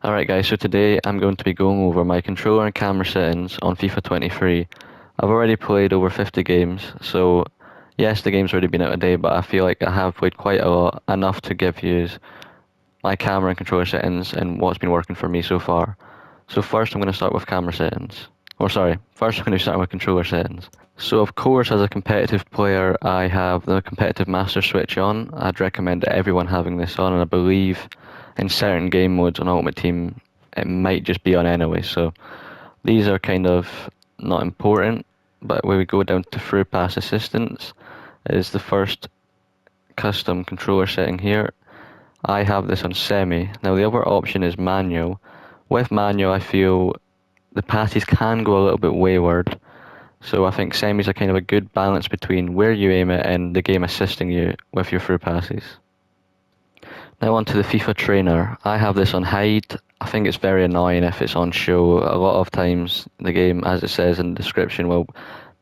Alright guys, so today I'm going to be going over my controller and camera settings on FIFA 23. I've already played over 50 games, so yes, the game's already been out a day, but I feel like I have played quite a lot, enough to give you my camera and controller settings and what's been working for me so far. So first I'm going to start with camera settings. Or sorry, first I'm going to start with controller settings. So of course, as a competitive player, I have the competitive master switch on. I'd recommend everyone having this on, and I believe in certain game modes on Ultimate Team, it might just be on anyway. So these are kind of not important, but when we go down to through pass assistance, is the first custom controller setting here. I have this on semi. Now the other option is manual. With manual, I feel the passes can go a little bit wayward. So I think semis are kind of a good balance between where you aim it and the game assisting you with your through passes. Now on to the FIFA trainer. I have this on hide. I think it's very annoying if it's on show. A lot of times the game, as it says in the description, will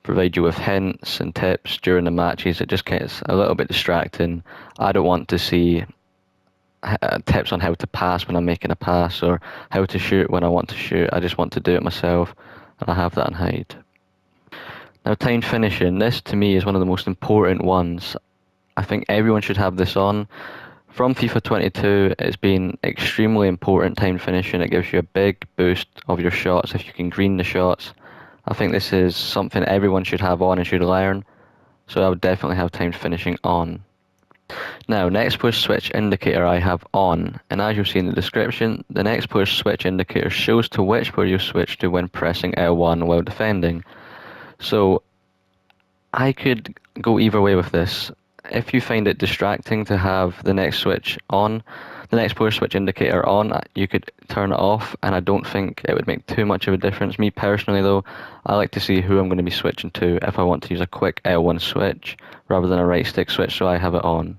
provide you with hints and tips during the matches. It just gets a little bit distracting. I don't want to see tips on how to pass when I'm making a pass or how to shoot when I want to shoot. I just want to do it myself, and I have that on hide. Now, timed finishing. This to me is one of the most important ones. I think everyone should have this on. From FIFA 22, it's been extremely important, timed finishing. It gives you a big boost of your shots if you can green the shots. I think this is something everyone should have on and should learn. So I would definitely have timed finishing on. Now, next player switch indicator I have on, and as you'll see in the description, the next player switch indicator shows to which player you switch to when pressing L1 while defending. So I could go either way with this. If you find it distracting to have the next switch on, the next player switch indicator on, you could turn it off, and I don't think it would make too much of a difference. Me personally though, I like to see who I'm going to be switching to if I want to use a quick L1 switch rather than a right stick switch, so I have it on.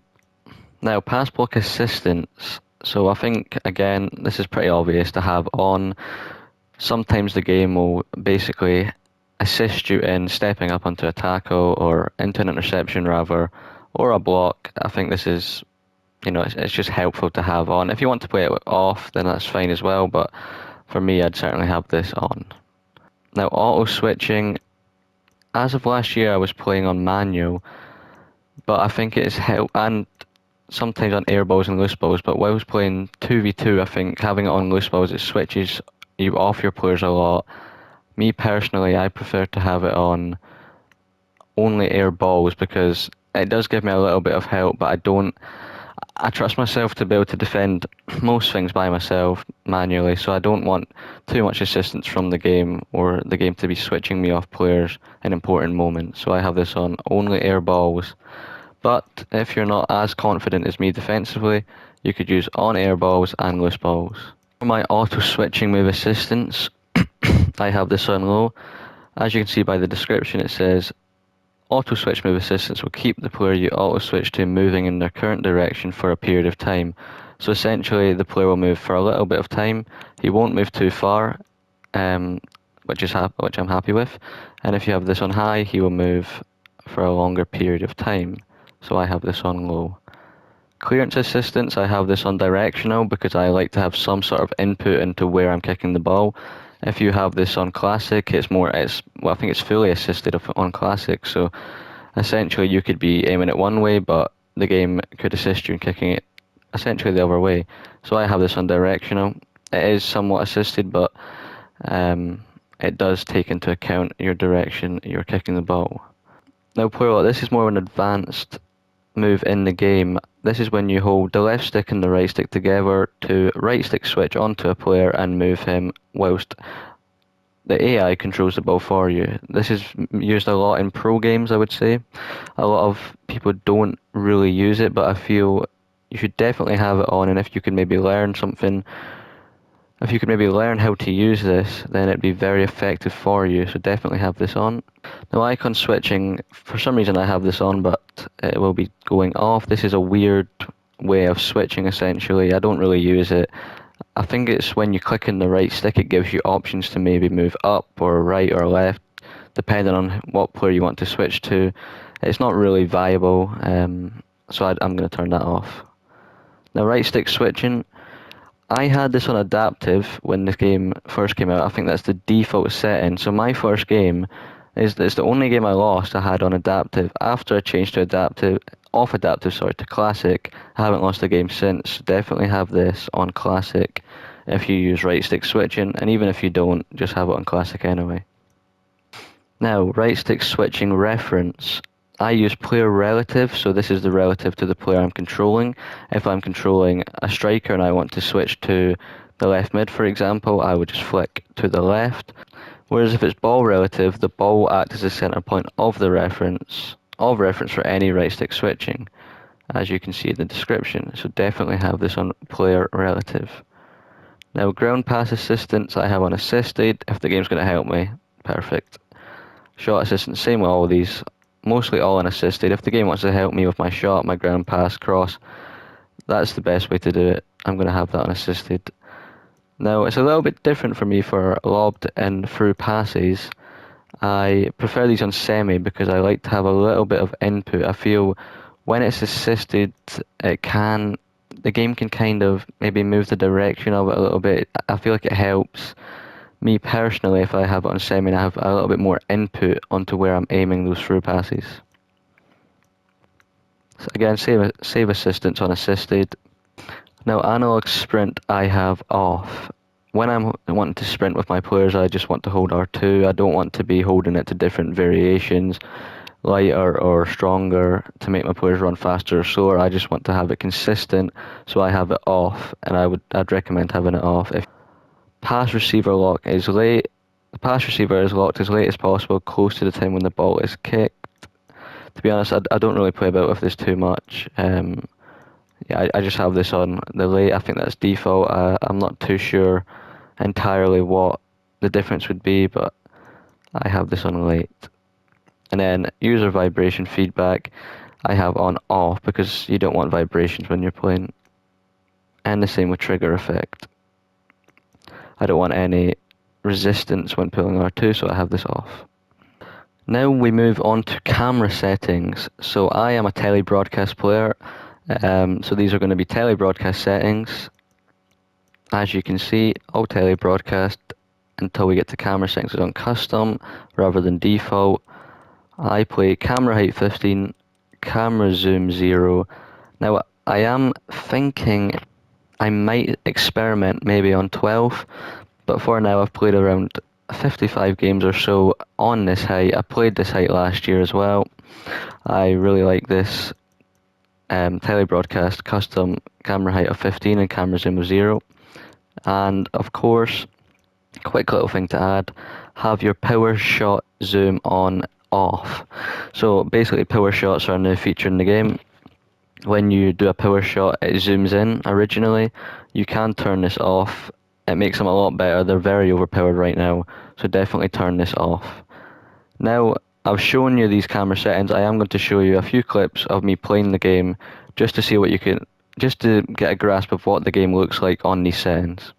Now, pass block assistance. So I think, again, this is pretty obvious to have on. Sometimes the game will basically assist you in stepping up onto a tackle or into an interception rather, or a block. I think this is, it's just helpful to have on. If you want to play it off, then that's fine as well, but for me, I'd certainly have this on. Now, auto switching. As of last year, I was playing on manual, but I think it is help, and sometimes on air balls and loose balls, but whilst playing 2v2, I think having it on loose balls, it switches you off your players a lot. Me personally, I prefer to have it on only air balls because it does give me a little bit of help, but I trust myself to be able to defend most things by myself manually, so I don't want too much assistance from the game or the game to be switching me off players in important moments. So I have this on only air balls. But if you're not as confident as me defensively, you could use on air balls and loose balls. For my auto switching move assistance, I have this on low. As you can see by the description, it says auto switch move assistance will keep the player you auto switch to moving in their current direction for a period of time. So essentially, the player will move for a little bit of time. He won't move too far, which I'm happy with. And if you have this on high, he will move for a longer period of time. So I have this on low. Clearance assistance, I have this on directional because I like to have some sort of input into where I'm kicking the ball. If you have this on classic, I think it's fully assisted on classic. So essentially you could be aiming it one way, but the game could assist you in kicking it essentially the other way. So I have this on directional. It is somewhat assisted, but it does take into account your direction you're kicking the ball. Now, player, this is more of an advanced move in the game. This is when you hold the left stick and the right stick together to right stick switch onto a player and move him whilst the AI controls the ball for you. This is used a lot in pro games, I would say. A lot of people don't really use it, but I feel you should definitely have it on, and if you could maybe learn something, if you could maybe learn how to use this, then it'd be very effective for you, so definitely have this on. Now, icon switching, for some reason I have this on, but it will be going off. This is a weird way of switching, essentially. I don't really use it. I think it's when you click in the right stick, it gives you options to maybe move up or right or left, depending on what player you want to switch to. It's not really viable, so I'm going to turn that off. Now, right stick switching, I had this on adaptive when this game first came out. I think that's the default setting. So my first game is it's the only game I lost I had on adaptive. After I changed to adaptive, sorry, to classic, I haven't lost a game since. Definitely have this on classic if you use right stick switching, and even if you don't, just have it on classic anyway. Now, right stick switching reference. I use player relative, so this is the relative to the player I'm controlling. If I'm controlling a striker and I want to switch to the left mid, for example, I would just flick to the left. Whereas if it's ball relative, the ball will act as the center point of the reference for any right stick switching, as you can see in the description. So definitely have this on player relative. Now, ground pass assistance I have on assisted. If the game's going to help me, perfect. Shot assistance, same with all of these, mostly all unassisted. If the game wants to help me with my shot, my ground pass, cross, that's the best way to do it. I'm going to have that unassisted. Now, it's a little bit different for me for lobbed and through passes. I prefer these on semi because I like to have a little bit of input. I feel when it's assisted, the game can kind of maybe move the direction of it a little bit. I feel like it helps me personally, if I have it on semi, I have a little bit more input onto where I'm aiming those through passes. So again, save assistance on assisted. Now analog sprint I have off. When I'm wanting to sprint with my players, I just want to hold R2. I don't want to be holding it to different variations, lighter or stronger, to make my players run faster or slower. I just want to have it consistent, so I have it off, and I'd recommend having it off. If pass receiver lock is late, the pass receiver is locked as late as possible, close to the time when the ball is kicked. To be honest, I don't really play about with this too much. Yeah, I just have this on the late. I think that's default. I'm not too sure entirely what the difference would be, but I have this on late. And then user vibration feedback I have on off because you don't want vibrations when you're playing. And the same with trigger effect. I don't want any resistance when pulling R2, so I have this off. Now we move on to camera settings. So I am a telebroadcast player, so these are going to be telebroadcast settings. As you can see, all telebroadcast until we get to camera settings is on custom rather than default. I play camera height 15, camera zoom 0. Now I am thinking I might experiment maybe on 12, but for now I've played around 55 games or so on this height. I played this height last year as well. I really like this telebroadcast custom camera height of 15 and camera zoom of 0. And of course, quick little thing to add, have your power shot zoom on off. So basically power shots are a new feature in the game. When you do a power shot, it zooms in originally. You can turn this off. It makes them a lot better. They're very overpowered right now, so definitely turn this off. Now, I've shown you these camera settings. I am going to show you a few clips of me playing the game just to see what you can, just to get a grasp of what the game looks like on these settings.